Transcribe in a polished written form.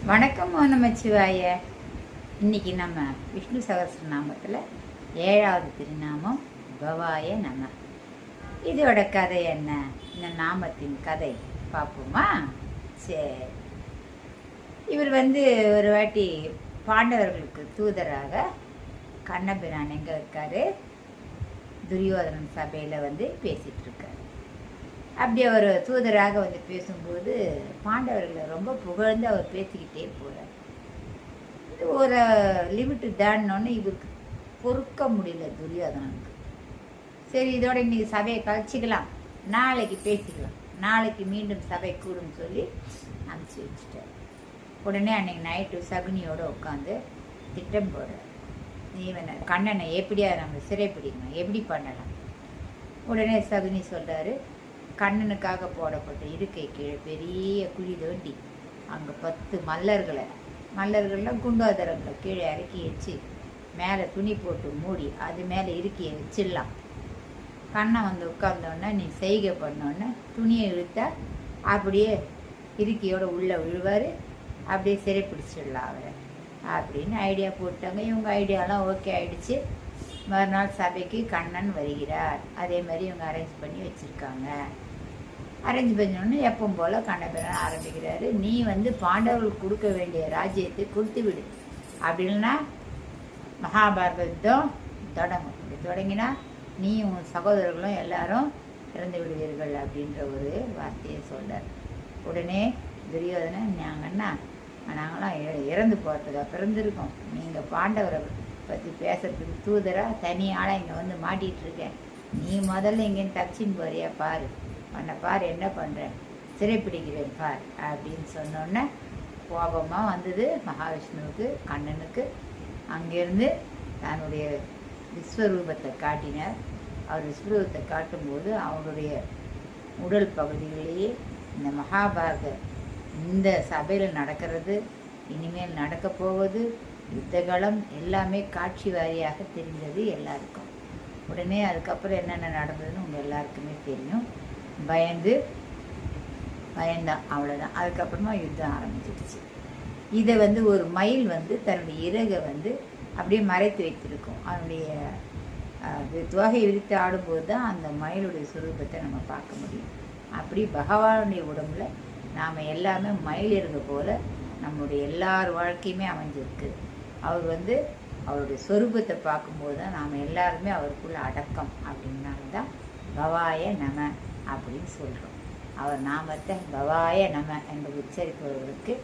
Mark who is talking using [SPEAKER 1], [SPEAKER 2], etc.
[SPEAKER 1] வணக்கம் நமச்சிவாய. இன்னைக்கு நம்ம விஷ்ணு சகஸ்ரநாமத்தில் 7வது திருநாமம் பவாய நம. இதோட கதை என்ன? இந்த நாமத்தின் கதை பார்ப்போமா? சரி, இவர் ஒரு வாட்டி பாண்டவர்களுக்கு தூதராக கண்ணபிரான் எங்கே இருக்காரு, துரியோதனன் சபையில் பேசிகிட்டு இருக்காரு. அப்படி அவர் தூதராக பேசும்போது பாண்டவர்களை ரொம்ப புகழ்ந்து அவர் பேசிக்கிட்டே போகிறார். இது ஒரு லிமிட்டு தாண்டினோன்னு இவருக்கு பொறுக்க முடியல துரியோதனனுக்கு. சரி, இதோட இன்னைக்கு சபையை கழிச்சிக்கலாம், நாளைக்கு பேசிக்கலாம், நாளைக்கு மீண்டும் சபை கூடுன்னு சொல்லி அனுப்பிச்சி வச்சுட்டார். உடனே அன்னைக்கு நைட்டு சகுனியோடு உட்காந்து திட்டம் போடுறார். இவனை கண்ணனை எப்படியா நம்ம சிறைப்பிடிக்கணும், எப்படி பண்ணலாம்? உடனே சகுனி சொல்கிறாரு, கண்ணனுக்காக போடப்பட்ட இருக்கை கீழே பெரிய குழி தோண்டி அங்கே 10 மல்லர்கள்லாம் குண்டோதரங்களை கீழே இறக்கி வச்சு மேலே துணி போட்டு மூடி அது மேலே இருக்கையை வச்சிடலாம். கண்ணன் உட்கார்ந்தோன்னே நீ செய்கை பண்ணோன்னே துணியை இழுத்தா அப்படியே இருக்கையோட உள்ளே விழுவார், அப்படியே சிறைப்பிடிச்சிடலாம் அவரை அப்படின்னு ஐடியா போட்டாங்க. இவங்க ஐடியாலாம் ஓகே ஆயிடுச்சு. மறுநாள் சபைக்கு கண்ணன் வருகிறார். அதே மாதிரி இவங்க அரேஞ்ச் பண்ணி வச்சுருக்காங்க. அரேஞ்ச் பண்ணோன்னு எப்பவும் போல் கண்ணபிரான் ஆரம்பிக்கிறாரு. நீ பாண்டவர்களுக்கு கொடுக்க வேண்டிய ராஜ்யத்தை கொடுத்து விடு, அப்படின்னா மகாபாரதம் தொடங்கும். அப்படி தொடங்கினா நீ உன் சகோதரர்களும் எல்லாரும் இறந்து விடுவீர்கள் அப்படின்ற ஒரு வார்த்தையை சொல்கிறார். உடனே துரியோதனன், நாங்கள்லாம் இறந்து போகிறதுக்காக பிறந்திருக்கோம், நீங்கள் பாண்டவரை பற்றி பேசுறதுக்கு தூதராக தனியால் இங்கே மாட்டிகிட்டு இருக்கேன், நீ முதல்ல இங்கேன்னு தப்பிச்சின்னு போறியா பாரு, உன்னை பார் என்ன பண்ணுறேன், சிறைப்பிடிக்கிறேன் பார் அப்படின்னு சொன்னோன்னே கோபமாக வந்தது மகாவிஷ்ணுவுக்கு, கண்ணனுக்கு. அங்கேருந்து தன்னுடைய விஸ்வரூபத்தை காட்டினார். அவர் விஸ்வரூபத்தை காட்டும்போது அவருடைய உடல் பகுதிகளிலேயே இந்த மகாபாரத இந்த சபையில் நடக்கிறது, இனிமேல் நடக்க போவது, யுத்தகலம் எல்லாமே காட்சி வாரியாக தெரிந்தது எல்லாருக்கும். உடனே அதுக்கப்புறம் என்னென்ன நடந்ததுன்னு உங்கள் எல்லாருக்குமே தெரியும். பயந்தான், அவ்வளோதான். அதுக்கப்புறமா யுத்தம் ஆரம்பிச்சிடுச்சு. இதை ஒரு மயில் தன்னுடைய இறகை அப்படியே மறைத்து வைத்திருக்கும். அதனுடைய தொகை விரித்து ஆடும்போது தான் அந்த மயிலுடைய சுரூபத்தை நம்ம பார்க்க முடியும். அப்படி பகவானுடைய உடம்புல நாம் எல்லாமே மயில் இறகு போல் நம்முடைய எல்லார் வாழ்க்கையுமே அமைஞ்சிருக்கு. அவர் அவருடைய சொரூபத்தை பார்க்கும்போது தான் நாம் எல்லாருமே அவருக்குள்ள அடக்கம். அப்படின்னால தான் பவாய நம அப்படின்னு சொல்கிறோம். அவர் நாமத்தை பவாய நம என்று உச்சரிப்பவர்களுக்கு